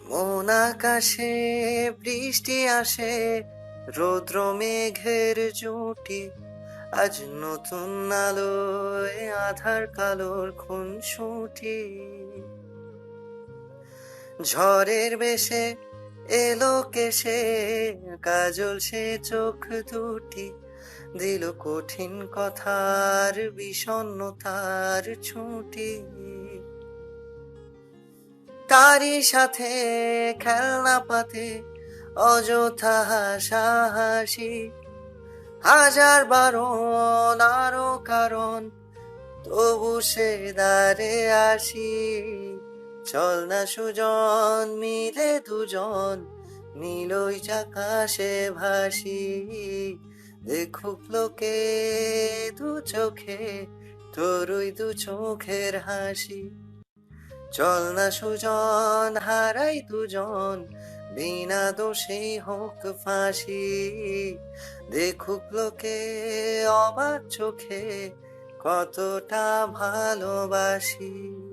মন আকাশে বৃষ্টি আসে, রৌদ্র মেঘের জুটি, আজ নতুন আলোয় আধার কালোর খুনসুটি। ঝড়ের বেশে এলো কেশে, কাজল সে চোখ দুটি, দিল কঠিন কথার বিষণ্ণতার ছুটি। তারই সাথে খেলনা পাতে অযথা হাসাহাসি, হাজার বারণ আরো কারণ, তবু সে দাঁড়ে আসি। চল না সুজন মিলে দুজন, নীলই আকাশে ভাসি, দেখুক লোকে দু চোখে তোর ওই দু চোখের হাসি। চল না সুজন হারাই দুজন, বিনা দোষে হোক ফাঁসি, দেখুক লোকে অবাক চোখে কতটা ভালোবাসি।